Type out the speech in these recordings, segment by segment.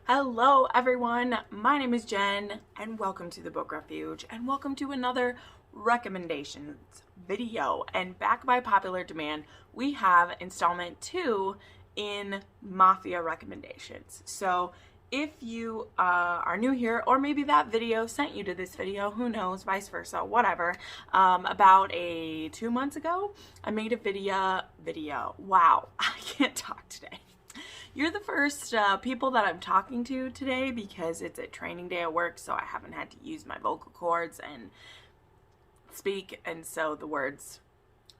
Hello everyone, my name is Jen and welcome to the Book Refuge and welcome to another recommendations video. And back by popular demand, we have installment 2 in Mafia recommendations. So if you are new here, or maybe that video sent you to this video, who knows, vice versa, whatever, about 2 months ago, I made a video. Wow, I can't talk today. You're the first people that I'm talking to today because it's a training day at work, so I haven't had to use my vocal cords and speak, and so the words,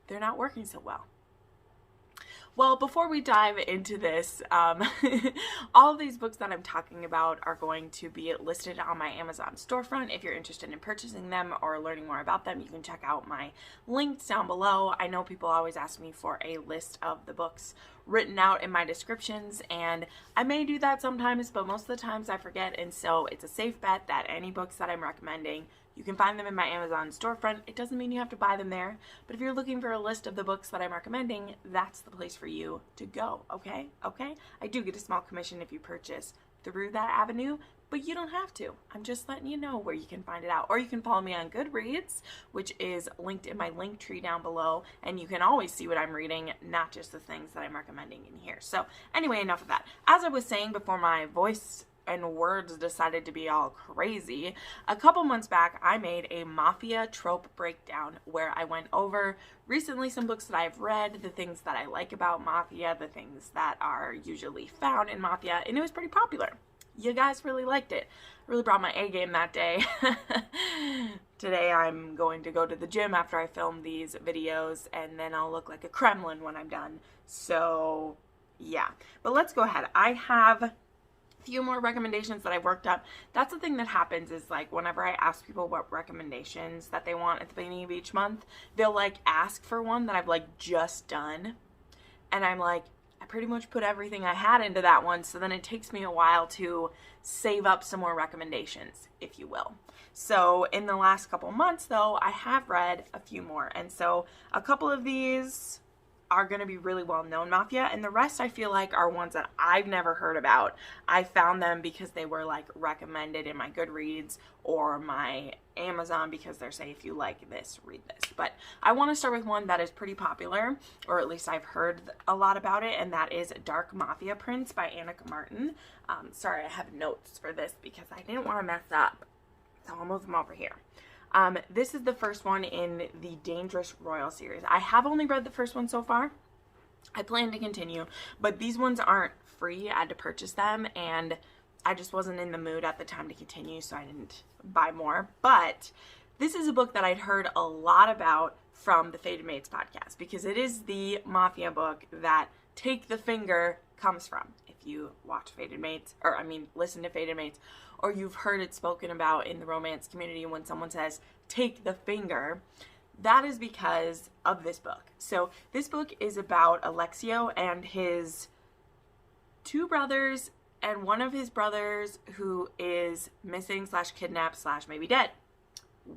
they're not working so well. Well, before we dive into this, all of these books that I'm talking about are going to be listed on my Amazon storefront. If you're interested in purchasing them or learning more about them, you can check out my links down below. I know people always ask me for a list of the books written out in my descriptions, and I may do that sometimes, but most of the times I forget, and so it's a safe bet that any books that I'm recommending, you can find them in my Amazon storefront. It doesn't mean you have to buy them there, but if you're looking for a list of the books that I'm recommending, that's the place for you to go, okay? Okay? I do get a small commission if you purchase through that avenue, but you don't have to. I'm just letting you know where you can find it out. Or you can follow me on Goodreads, which is linked in my link tree down below, and you can always see what I'm reading, not just the things that I'm recommending in here. So anyway, enough of that. As I was saying before my voice and words decided to be all crazy, a couple months back I made a Mafia trope breakdown where I went over recently some books that I've read, the things that I like about Mafia, the things that are usually found in Mafia, and it was pretty popular. You guys really liked it. Really brought my A game that day. Today I'm going to go to the gym after I film these videos, and then I'll look like a Kremlin when I'm done. So yeah, but let's go ahead. I have few more recommendations that I've worked up. That's the thing that happens is, like, whenever I ask people what recommendations that they want at the beginning of each month, they'll like ask for one that I've like just done, and I'm like, I pretty much put everything I had into that one, so then it takes me a while to save up some more recommendations, if you will. So in the last couple months though, I have read a few more, and so a couple of these are going to be really well known Mafia, and the rest I feel like are ones that I've never heard about. I found them because they were like recommended in my Goodreads or my Amazon because they're say, if you like this, read this. But I want to start with one that is pretty popular, or at least I've heard a lot about it, and that is Dark Mafia Prince by Dannika Martin. Sorry, I have notes for this because I didn't want to mess up, so I'll move them over here. This is the first one in the Dangerous Royal series. I have only read the first one so far. I plan to continue, but these ones aren't free. I had to purchase them, and I just wasn't in the mood at the time to continue, so I didn't buy more. But this is a book that I'd heard a lot about from the Fated Mates podcast, because it is the Mafia book that Take the Finger comes from. If you watch Fated Mates, or I mean listen to Fated Mates, or you've heard it spoken about in the romance community when someone says take the finger, that is because of this book. So this book is about Alexio and his 2 brothers, and one of his brothers who is missing / kidnapped / maybe dead.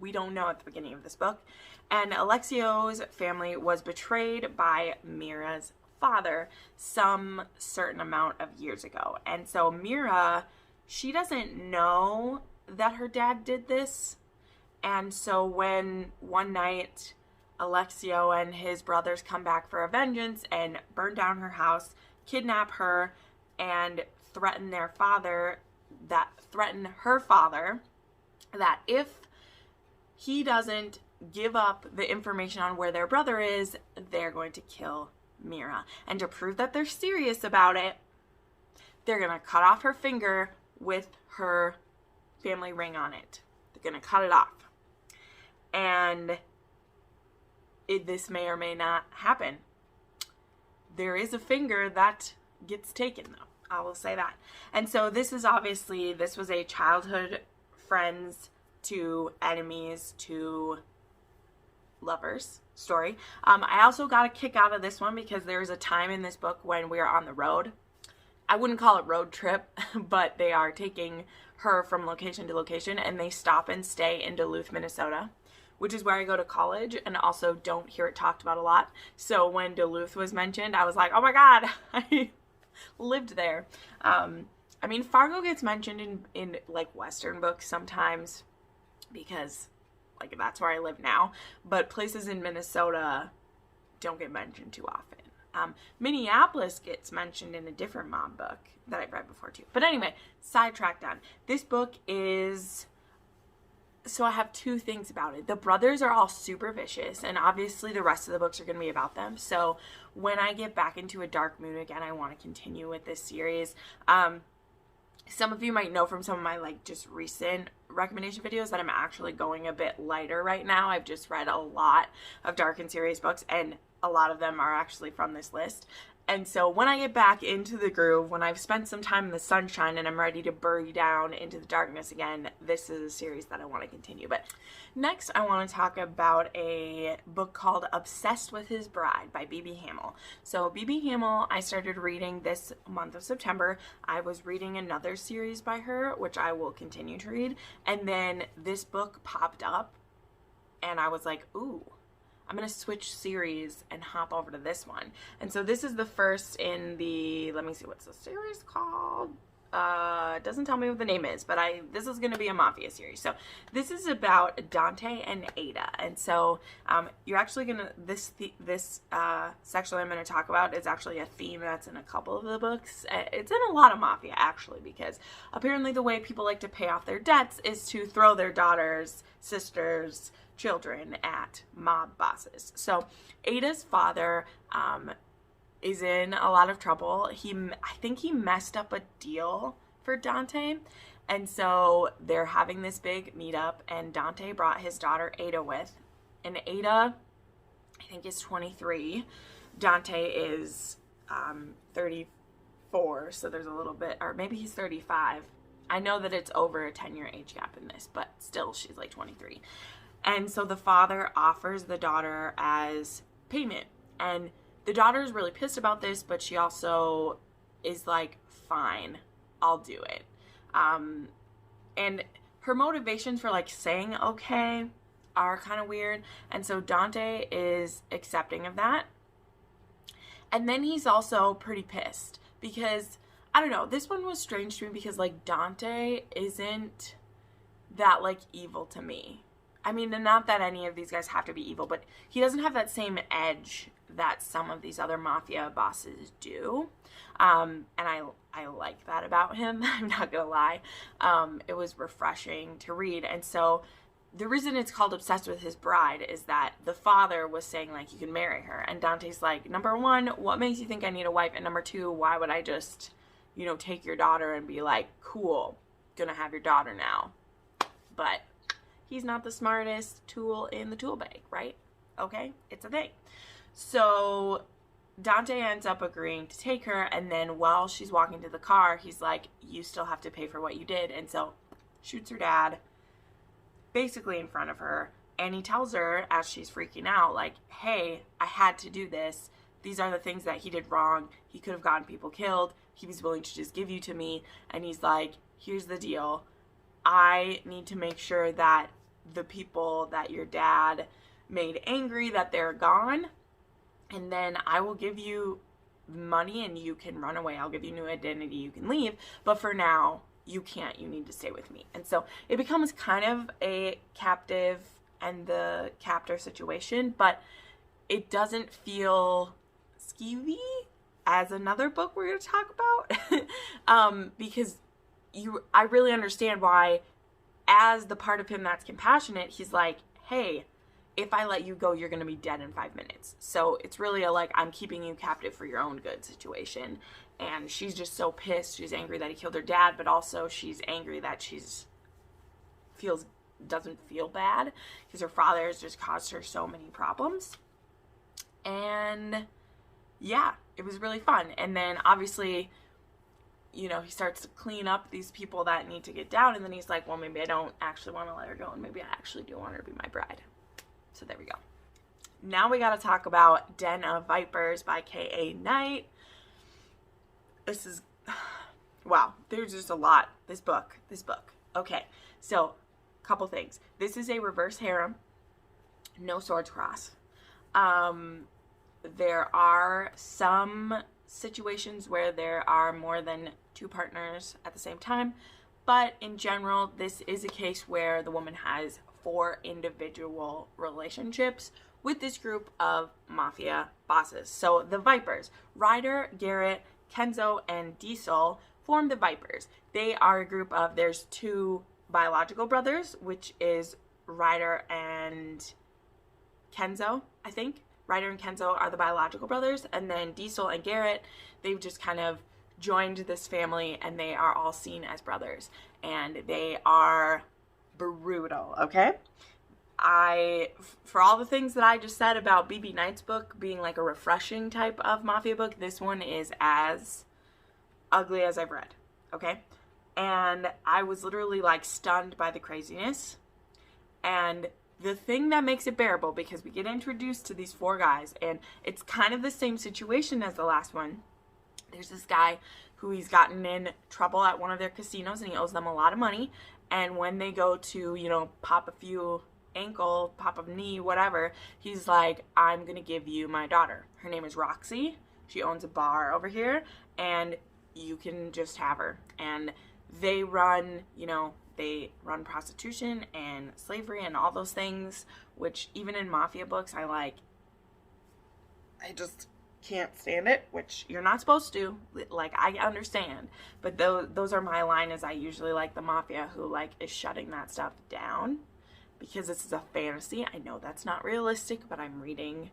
We don't know at the beginning of this book. And Alexio's family was betrayed by Mira's father some certain amount of years ago. And so Mira, she doesn't know that her dad did this. And so when one night Alexio and his brothers come back for a vengeance and burn down her house, kidnap her, and threaten her father that if he doesn't give up the information on where their brother is, they're going to kill Mira. And to prove that they're serious about it, they're going to cut off her finger with her family ring on it. They're going to cut it off. And this may or may not happen. There is a finger that gets taken, though. I will say that. And so this was a childhood friends to enemies to lovers story. I also got a kick out of this one because there's a time in this book when we are on the road. I wouldn't call it road trip, but they are taking her from location to location, and they stop and stay in Duluth, Minnesota, which is where I go to college and also don't hear it talked about a lot. So when Duluth was mentioned, I was like, oh my God, I lived there. I mean, Fargo gets mentioned in like Western books sometimes because like that's where I live now, but places in Minnesota don't get mentioned too often. Minneapolis gets mentioned in a different mob book that I've read before too. But anyway, sidetracked on. This book is... So I have two things about it. The brothers are all super vicious, and obviously the rest of the books are going to be about them. So when I get back into a dark mood again, I want to continue with this series. Some of you might know from some of my like just recent recommendation videos that I'm actually going a bit lighter right now. I've just read a lot of dark and serious books, and a lot of them are actually from this list. And so when I get back into the groove, when I've spent some time in the sunshine and I'm ready to bury down into the darkness again, this is a series that I want to continue. But next, I want to talk about a book called Obsessed with His Bride by B.B. Hamel. So B.B. Hamel, I started reading this month of September. I was reading another series by her, which I will continue to read. And then this book popped up and I was like, ooh, I'm going to switch series and hop over to this one. And so this is the first in the, let me see, what's the series called? It doesn't tell me what the name is, but this is going to be a Mafia series. So this is about Dante and Ada. And so you're actually going to, this section I'm going to talk about is actually a theme that's in a couple of the books. It's in a lot of Mafia, actually, because apparently the way people like to pay off their debts is to throw their daughters, sisters, children at mob bosses. So Ada's father is in a lot of trouble. I think he messed up a deal for Dante, and so they're having this big meetup, and Dante brought his daughter Ada with, and Ada, I think, is 23. Dante is 34, so there's a little bit, or maybe he's 35. I know that it's over a 10-year age gap in this, but still, she's like 23. And so the father offers the daughter as payment. And the daughter is really pissed about this, but she also is like, fine, I'll do it. And her motivations for like saying okay are kind of weird. And so Dante is accepting of that. And then he's also pretty pissed because, I don't know, this one was strange to me because like Dante isn't that like evil to me. I mean, not that any of these guys have to be evil, but he doesn't have that same edge that some of these other mafia bosses do. And I like that about him. I'm not gonna lie. It was refreshing to read. And so the reason it's called Obsessed with His Bride is that the father was saying like, you can marry her. And Dante's like, number one, what makes you think I need a wife? And number two, why would I just, you know, take your daughter and be like, cool, gonna have your daughter now. But he's not the smartest tool in the tool bag, right? Okay, it's a thing. So Dante ends up agreeing to take her, and then while she's walking to the car, he's like, you still have to pay for what you did. And so shoots her dad basically in front of her, and he tells her as she's freaking out, like, hey, I had to do this. These are the things that he did wrong. He could have gotten people killed. He was willing to just give you to me. And he's like, here's the deal. I need to make sure that the people that your dad made angry, that they're gone, and then I will give you money and you can run away. I'll give you a new identity, you can leave, but for now you can't, you need to stay with me. And so it becomes kind of a captive and the captor situation, but it doesn't feel skeevy as another book we're going to talk about because I really understand why, as the part of him that's compassionate, he's like, hey, if I let you go, you're going to be dead in 5 minutes. So it's really a like, I'm keeping you captive for your own good situation. And she's just so pissed. She's angry that he killed her dad, but also she's angry that doesn't feel bad because her father has just caused her so many problems. And yeah, it was really fun. And then obviously, you know, he starts to clean up these people that need to get down, and then he's like, well, maybe I don't actually want to let her go, and maybe I actually do want her to be my bride. So there we go. Now we got to talk about Den of Vipers by K.A. Knight. This is, wow, there's just a lot. This book. Okay, so couple things. This is a reverse harem. No swords cross. There are some situations where there are more than two partners at the same time. But in general, this is a case where the woman has 4 individual relationships with this group of mafia bosses. So the Vipers, Ryder, Garrett, Kenzo, and Diesel form the Vipers. They are a group of, there's 2 biological brothers, which is Ryder and Kenzo, I think. Ryder and Kenzo are the biological brothers, and then Diesel and Garrett, they've just kind of joined this family, and they are all seen as brothers, and they are brutal, okay? For all the things that I just said about BB Knight's book being like a refreshing type of mafia book, this one is as ugly as I've read, okay? And I was literally like stunned by the craziness. And the thing that makes it bearable, because we get introduced to these 4 guys, and it's kind of the same situation as the last one. There's this guy who he's gotten in trouble at one of their casinos, and he owes them a lot of money. And when they go to, you know, pop a few ankle, pop a knee, whatever, he's like, I'm going to give you my daughter. Her name is Roxy. She owns a bar over here, and you can just have her. And they run, you know, they run prostitution and slavery and all those things, which even in mafia books, I just can't stand it, which you're not supposed to. Like, I understand, but those are my line, is I usually like the mafia who like is shutting that stuff down, because this is a fantasy. I know that's not realistic, but I'm reading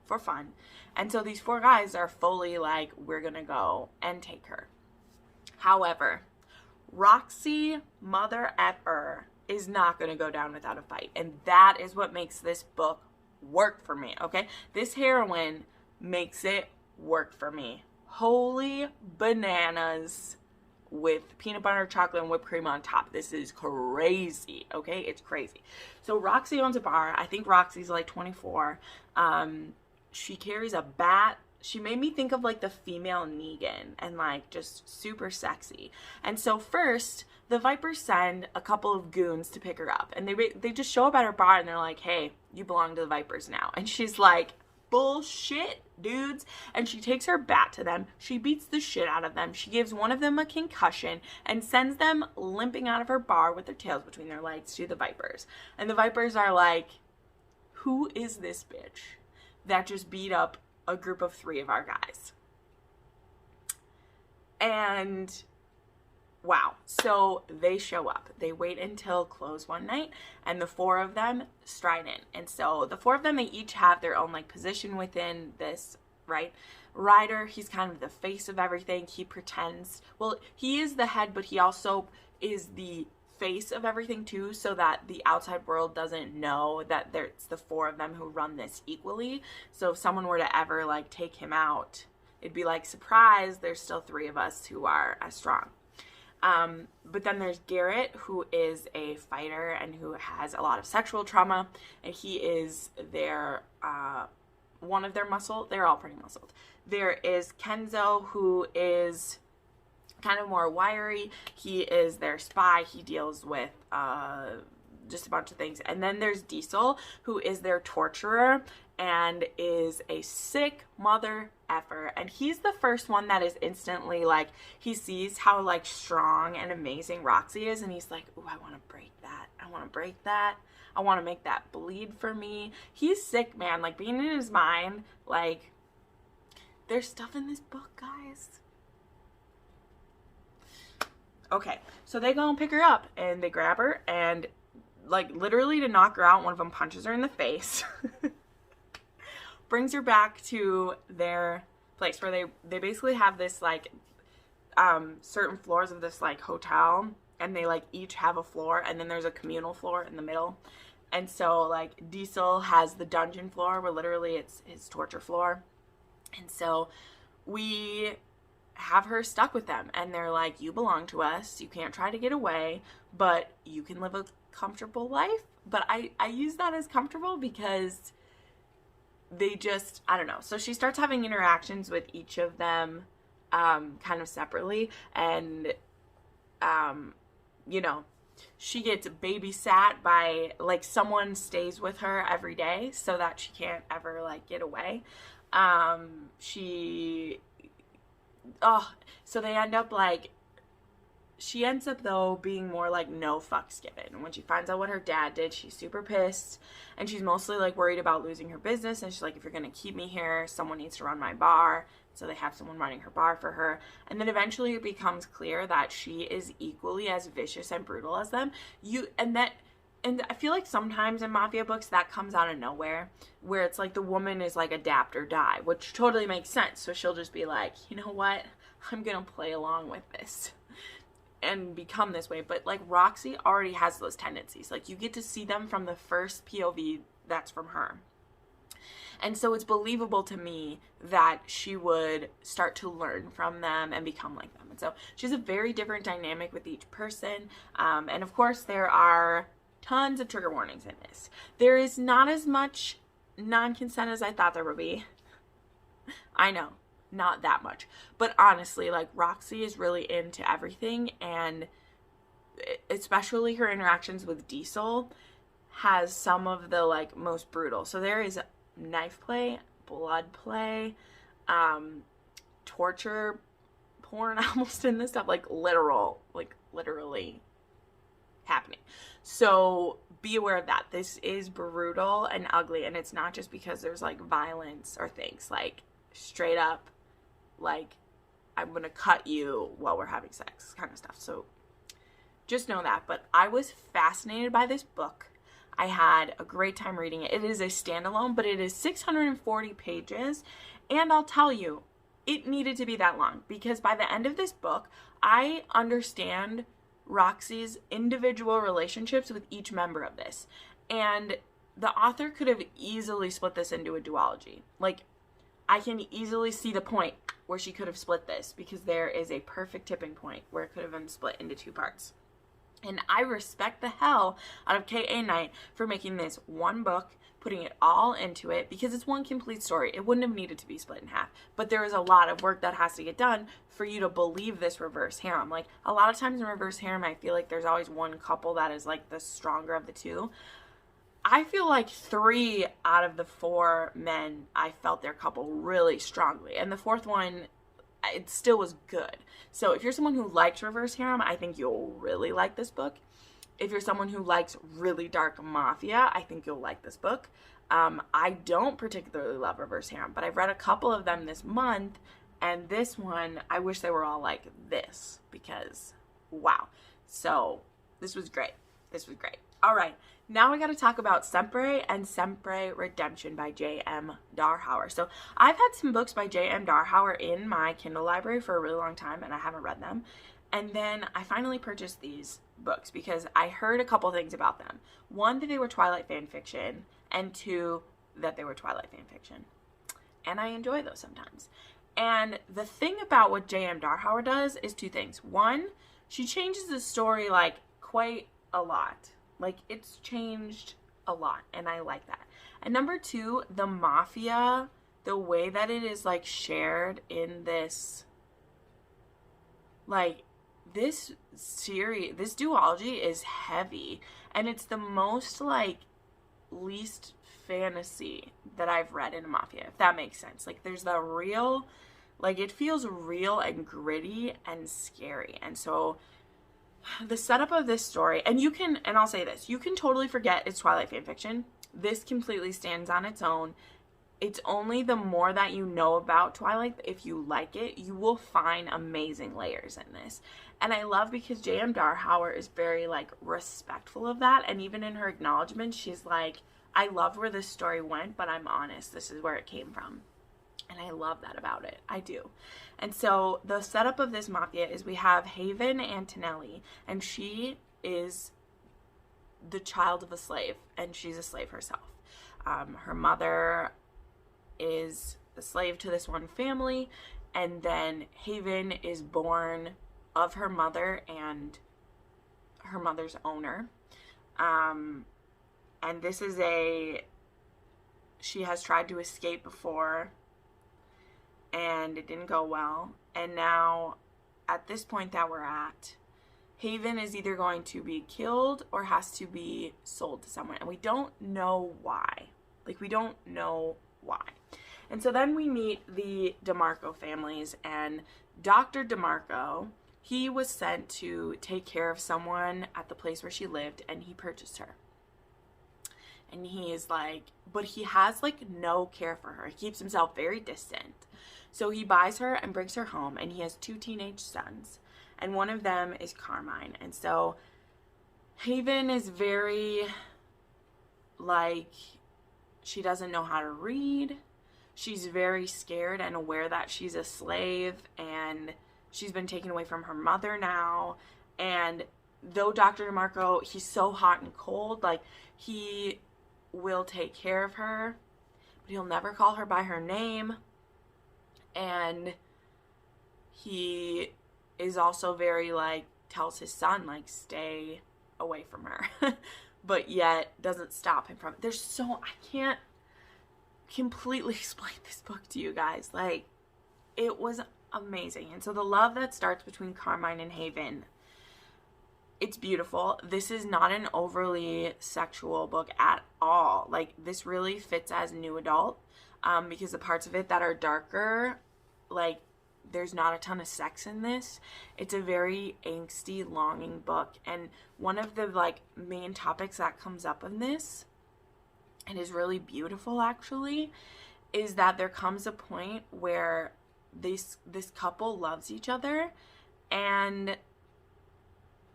for fun. And so these 4 guys are fully like, we're gonna go and take her. However, Roxy mother effer is not going to go down without a fight. And that is what makes this book work for me, okay? This heroine makes it work for me. Holy bananas with peanut butter, chocolate, and whipped cream on top. This is crazy, okay? It's crazy. So Roxy owns a bar. I think Roxy's like 24. She carries a bat. She made me think of like the female Negan, and like just super sexy. And so first, the Vipers send a couple of goons to pick her up, and they just show up at her bar, and they're like, hey, you belong to the Vipers now. And she's like, bullshit, dudes. And she takes her bat to them. She beats the shit out of them. She gives one of them a concussion and sends them limping out of her bar with their tails between their legs to the Vipers. And the Vipers are like, who is this bitch that just beat up a group of 3 of our guys? And wow. So they show up. They wait until close one night, and the 4 of them stride in. And so the 4 of them, they each have their own like position within this, right? Ryder, he's kind of the face of everything. He pretends, well, he is the head, but he also is the face of everything too, so that the outside world doesn't know that it's the 4 of them who run this equally. So if someone were to ever like take him out, it'd be like, surprise, there's still 3 of us who are as strong. But then there's Garrett, who is a fighter and who has a lot of sexual trauma, and he is their one of their muscle. They're all pretty muscled. There is Kenzo, who is kind of more wiry. He is their spy. He deals with just a bunch of things. And then there's Diesel, who is their torturer and is a sick mother effer. And he's the first one that is instantly like, he sees how like strong and amazing Roxy is, and he's like, ooh, I want to break that. I want to break that. I want to make that bleed for me. He's sick, man. Like, being in his mind, like, there's stuff in this book, guys. Okay, so they go and pick her up, and they grab her, and like literally to knock her out, one of them punches her in the face, brings her back to their place where they basically have this like certain floors of this like hotel, and they like each have a floor, and then there's a communal floor in the middle. And so like Diesel has the dungeon floor where literally it's his torture floor. And so we have her stuck with them, and they're like, you belong to us, you can't try to get away, but you can live a comfortable life. But I use that as comfortable because they just, I don't know. So she starts having interactions with each of them kind of separately, and you know, she gets babysat by like someone stays with her every day so that she can't ever like get away. So they end up like she ends up, though, being more like no fucks given. And when she finds out what her dad did, she's super pissed. And she's mostly like worried about losing her business. And she's like, if you're going to keep me here, someone needs to run my bar. So they have someone running her bar for her. And then eventually it becomes clear that she is equally as vicious and brutal as them. And I feel like sometimes in Mafia books that comes out of nowhere, where it's like the woman is like adapt or die, which totally makes sense. So she'll just be like, you know what? I'm going to play along with this and become this way. But like Roxy already has those tendencies. Like you get to see them from the first POV that's from her. And so it's believable to me that she would start to learn from them and become like them. And so she has a very different dynamic with each person. And of course there are tons of trigger warnings in this. There is not as much non-consent as I thought there would be. I know, not that much. But honestly, like Roxy is really into everything, and especially her interactions with Diesel has some of the like most brutal. So there is knife play, blood play, torture porn almost in this stuff, like literally happening. So be aware of that. This is brutal and ugly, and it's not just because there's like violence or things, like straight up like I'm gonna cut you while we're having sex kind of stuff. So just know that. But I was fascinated by this book. I had a great time reading it. It is a standalone, but it is 640 pages, and I'll tell you, it needed to be that long, because by the end of this book I understand Roxy's individual relationships with each member of this. And the author could have easily split this into a duology. Like, I can easily see the point where she could have split this, because there is a perfect tipping point where it could have been split into 2 parts. And I respect the hell out of K.A. Knight for making this one book, putting it all into it, because it's one complete story. It wouldn't have needed to be split in half. But there is a lot of work that has to get done for you to believe this reverse harem. Like, a lot of times in reverse harem, I feel like there's always one couple that is like the stronger of the two. I feel like 3 out of the 4 men, I felt their couple really strongly. And the 4th one, it still was good. So if you're someone who likes reverse harem, I think you'll really like this book. If you're someone who likes really dark mafia, I think you'll like this book. I don't particularly love reverse harem, but I've read a couple of them this month, and this one, I wish they were all like this, because wow. So this was great. This was great. All right, now we got to talk about Sempre and Sempre Redemption by J.M. Darhower. So I've had some books by J.M. Darhower in my Kindle library for a really long time, and I haven't read them. And then I finally purchased these books because I heard a couple things about them. 1, that they were Twilight fan fiction, and 2, that they were Twilight fan fiction. And I enjoy those sometimes. And the thing about what J.M. Darhower does is 2 things. 1, she changes the story like quite a lot. Like, it's changed a lot, and I like that. And number 2, the mafia, the way that it is like shared in this, like, this series, this duology is heavy, and it's the most like least fantasy that I've read in a mafia, if that makes sense. Like, there's the real, like, it feels real and gritty and scary. And so the setup of this story, and you can, and I'll say this, you can totally forget it's Twilight fanfiction. This completely stands on its own. It's only the more that you know about Twilight, if you like it, you will find amazing layers in this. And I love, because J.M. Darhower is very, like, respectful of that. And even in her acknowledgement, she's like, I love where this story went, but I'm honest, this is where it came from. And I love that about it. I do. And so the setup of this mafia is we have Haven Antonelli, and she is the child of a slave, and she's a slave herself. Her mother is a slave to this one family, and then Haven is born of her mother and her mother's owner. And this is she has tried to escape before, and it didn't go well. And now, at this point that we're at, Haven is either going to be killed or has to be sold to someone. And we don't know why. Like, we don't know why. And so then we meet the DeMarco families, and Dr. DeMarco he was sent to take care of someone at the place where she lived, and he purchased her. And he is like, but he has like no care for her. He keeps himself very distant. So he buys her and brings her home, and he has 2 teenage sons, and one of them is Carmine. And so Haven is very, like, she doesn't know how to read. She's very scared and aware that she's a slave, and she's been taken away from her mother now. And though Dr. DeMarco, he's so hot and cold, like, he will take care of her, but he'll never call her by her name. And he is also very, like, tells his son, like, stay away from her, but yet doesn't stop him from it. I can't completely explain this book to you guys. Like, it was amazing. And so the love that starts between Carmine and Haven, it's beautiful. This is not an overly sexual book at all. Like, this really fits as new adult, because the parts of it that are darker, like, there's not a ton of sex in this. It's a very angsty, longing book. And one of the, like, main topics that comes up in this, and is really beautiful actually, is that there comes a point where this couple loves each other, and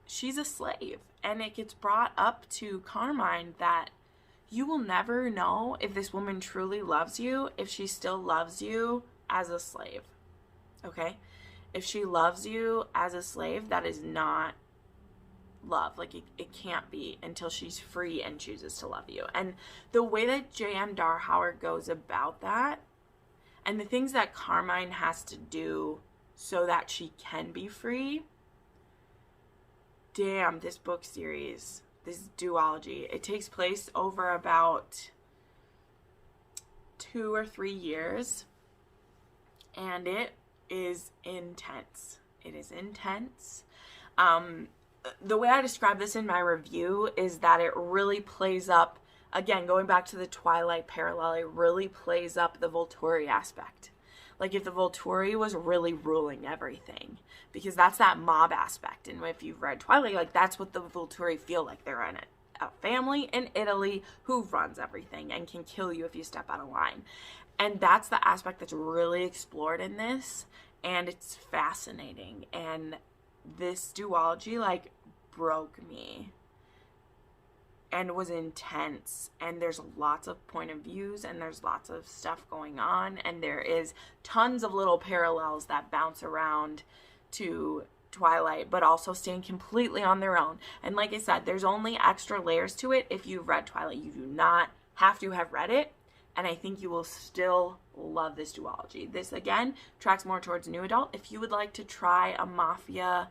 she's a slave. And it gets brought up to Carmine that you will never know if this woman truly loves you if she still loves you as a slave. Okay? If she loves you as a slave, that is not love. Like, it can't be until she's free and chooses to love you. And the way that J.M. Darhower goes about that, and the things that Carmine has to do so that she can be free, damn, this book series, this duology, it takes place over about 2 or 3 years, and it is intense. It is intense. The way I describe this in my review is that it really plays up, again, going back to the Twilight parallel, it really plays up the Volturi aspect. Like, if the Volturi was really ruling everything, because that's that mob aspect. And if you've read Twilight, like, that's what the Volturi feel like. They're in a family in Italy who runs everything and can kill you if you step out of line. And that's the aspect that's really explored in this, and it's fascinating. And this duology, like, broke me and was intense, and there's lots of point of views, and there's lots of stuff going on, and there is tons of little parallels that bounce around to Twilight, but also stand completely on their own. And like I said, there's only extra layers to it if you've read Twilight. You do not have to have read it, and I think you will still love this duology. This, again, tracks more towards new adult. If you would like to try a Mafia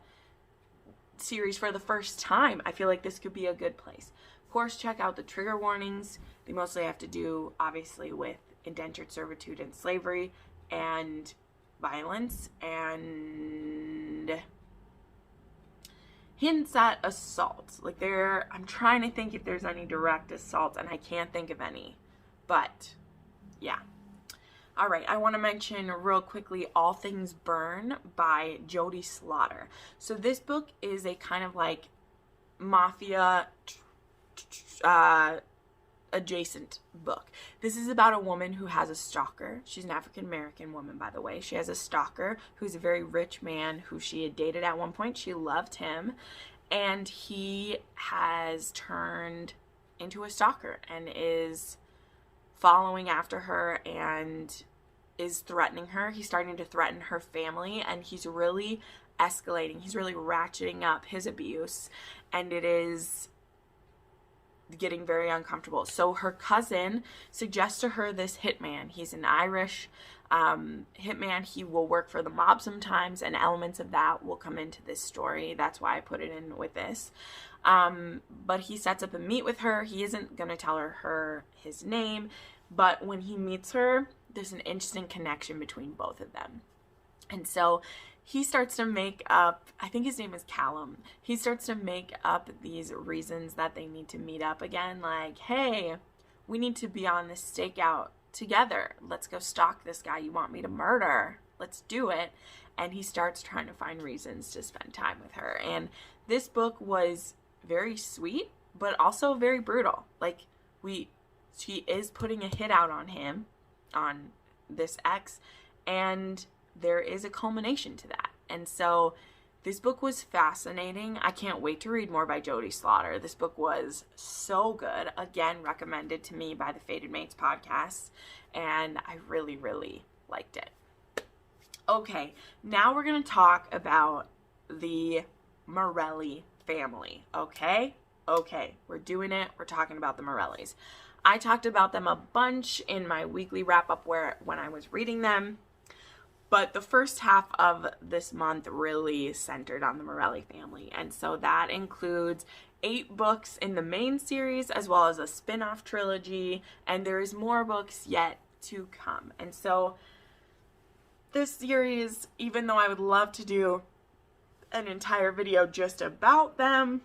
series for the first time, I feel like this could be a good place. Of course, check out the trigger warnings. They mostly have to do, obviously, with indentured servitude and slavery and violence and hints at assault. Like, I'm trying to think if there's any direct assault, and I can't think of any. But, yeah. All right, I want to mention real quickly All Things Burn by Jodie Slaughter. So this book is a kind of like Mafia adjacent book. This is about a woman who has a stalker. She's an African-American woman, by the way. She has a stalker who's a very rich man who she had dated at one point. She loved him, and he has turned into a stalker and is following after her and is threatening her. He's starting to threaten her family, and he's really escalating. He's really ratcheting up his abuse, and it is getting very uncomfortable. So her cousin suggests to her this hitman. He's an Irish hitman. He will work for the mob sometimes, and elements of that will come into this story. That's why I put it in with this. But he sets up a meet with her. He isn't going to tell her his name, but when he meets her, there's an interesting connection between both of them. And so he starts to make up, I think his name is Callum. He starts to make up these reasons that they need to meet up again. Like, hey, we need to be on this stakeout together. Let's go stalk this guy you want me to murder. Let's do it. and he starts trying to find reasons to spend time with her. And this book was very sweet, but also very brutal. Like, she is putting a hit out on him, on this ex, and there is a culmination to that. And so this book was fascinating. I can't wait to read more by Jodie Slaughter. This book was so good. Again, recommended to me by the Fated Mates podcast, and I really, really liked it. Okay, now we're going to talk about the Morelli family, okay? Okay, we're doing it. We're talking about the Morellis. I talked about them a bunch in my weekly wrap-up when I was reading them, but the first half of this month really centered on the Morelli family, and so that includes 8 books in the main series as well as a spin-off trilogy, and there is more books yet to come. And so this series, even though I would love to do an entire video just about them,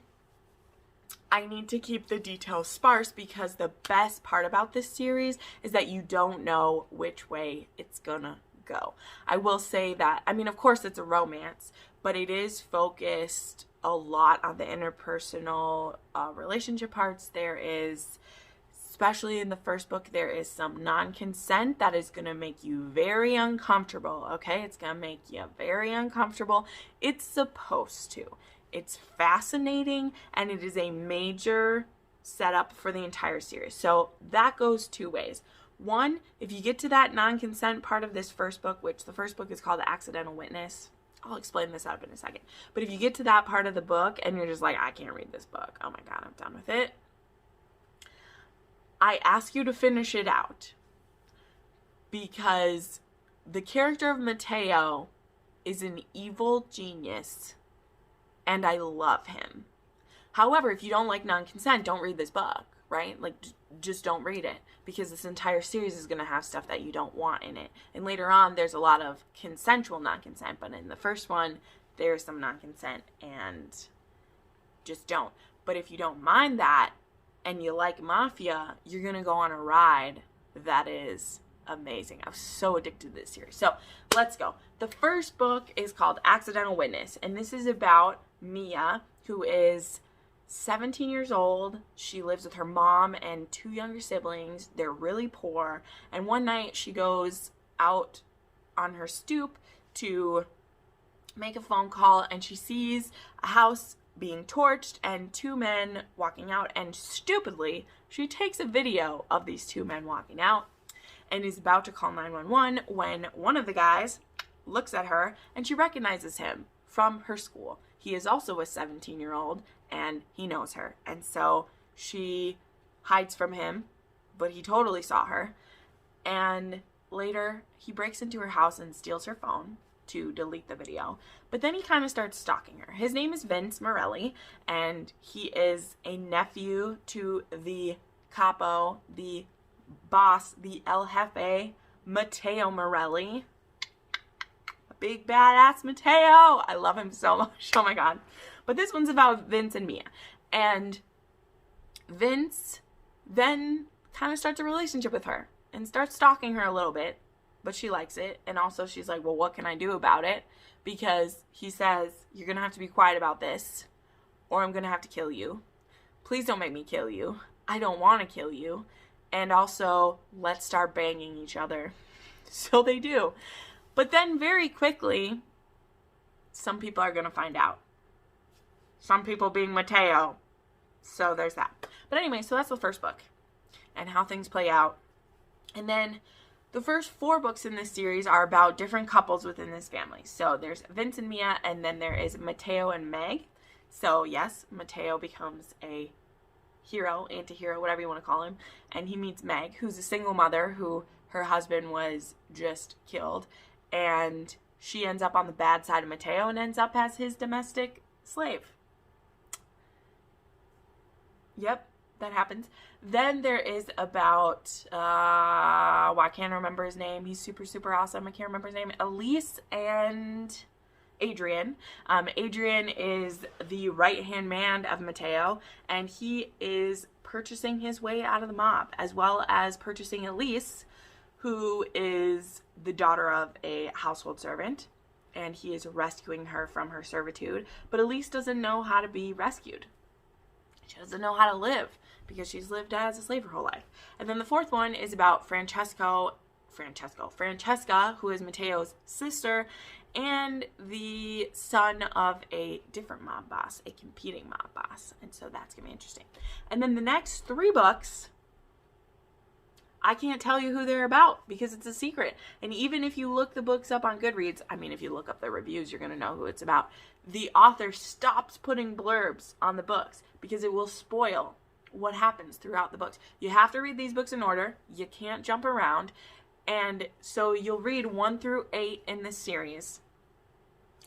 I need to keep the details sparse, because the best part about this series is that you don't know which way it's gonna go. I will say that, I mean, of course it's a romance, but it is focused a lot on the interpersonal relationship parts. There is, especially in the first book, there is some non-consent that is going to make you very uncomfortable, okay? It's going to make you very uncomfortable. It's supposed to. It's fascinating, and it is a major setup for the entire series. So that goes 2 ways. One, if you get to that non-consent part of this first book, which the first book is called Accidental Witness. I'll explain this out in a second. But if you get to that part of the book and you're just like, I can't read this book, oh my God, I'm done with it, I ask you to finish it out, because the character of Mateo is an evil genius, and I love him. However, if you don't like non-consent, don't read this book, right? Like, just don't read it, because this entire series is going to have stuff that you don't want in it. And later on, there's a lot of consensual non-consent, but in the first one, there's some non-consent, and just don't. But if you don't mind that, and you like Mafia, you're going to go on a ride that is amazing. I was so addicted to this series. So let's go. The first book is called Accidental Witness, and this is about Mia, who is 17 years old. She lives with her mom and 2 younger siblings. They're really poor, and one night she goes out on her stoop to make a phone call, and she sees a house being torched and 2 men walking out, and stupidly she takes a video of these 2 men walking out and is about to call 911 when one of the guys looks at her and she recognizes him from her school. He is also a 17-year-old, and he knows her, and so she hides from him, but he totally saw her. And later he breaks into her house and steals her phone to delete the video. But then he kind of starts stalking her. His name is Vince Morelli, and he is a nephew to the capo, the boss, the El Jefe, Mateo Morelli. Big badass Mateo. I love him so much. Oh my God. But this one's about Vince and Mia. And Vince then kind of starts a relationship with her and starts stalking her a little bit. But she likes it. And also she's like, well, what can I do about it? Because he says, you're going to have to be quiet about this, or I'm going to have to kill you. Please don't make me kill you. I don't want to kill you. And also, let's start banging each other. So they do. But then very quickly, some people are going to find out. Some people being Mateo. So there's that. But anyway, so that's the first book and how things play out. And then the first 4 books in this series are about different couples within this family. So there's Vince and Mia, and then there is Mateo and Meg. So yes, Mateo becomes a hero, anti-hero, whatever you want to call him. And he meets Meg, who's a single mother who her husband was just killed. And she ends up on the bad side of Mateo and ends up as his domestic slave. Yep, that happens. Then there is about, I can't remember his name. He's super, super awesome. I can't remember his name. Elise and Adrian. Adrian is the right-hand man of Mateo, and he is purchasing his way out of the mob, as well as purchasing Elise, who is the daughter of a household servant. and he is rescuing her from her servitude. But Elise doesn't know how to be rescued. She doesn't know how to live because she's lived as a slave her whole life. And then the fourth one is about Francesca, who is Matteo's sister and the son of a different mob boss, a competing mob boss. And so that's going to be interesting. And then the next 3 books, I can't tell you who they're about because it's a secret. And even if you look the books up on Goodreads, I mean, if you look up the reviews, you're going to know who it's about. The author stops putting blurbs on the books because it will spoil what happens throughout the books. You have to read these books in order. You can't jump around. And so you'll read 1 through 8 in this series.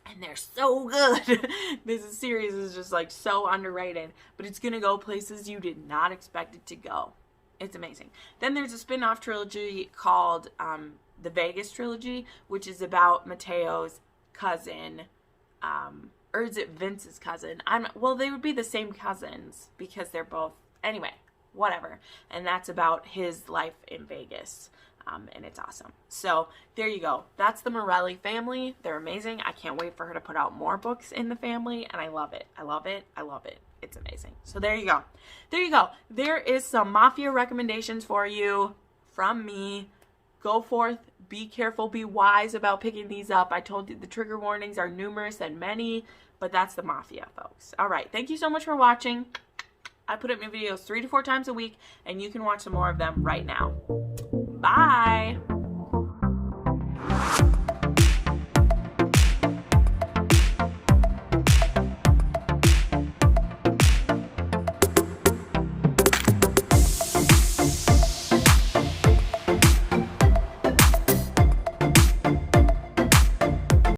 And they're so good. This series is just like so underrated. But it's going to go places you did not expect it to go. It's amazing. Then there's a spin-off trilogy called the Vegas trilogy, which is about Matteo's cousin. Or is it Vince's cousin? Well, they would be the same cousins because they're both... Anyway, whatever. And that's about his life in Vegas. And it's awesome. So there you go. That's the Morelli family. They're amazing. I can't wait for her to put out more books in the family. And I love it. I love it. I love it. It's amazing. So there you go. There you go. There is some Mafia recommendations for you from me. Go forth. Be careful. Be wise about picking these up. I told you the trigger warnings are numerous and many. But that's the Mafia, folks. All right. Thank you so much for watching. I put up new videos 3 to 4 times a week. And you can watch some more of them right now. Bye.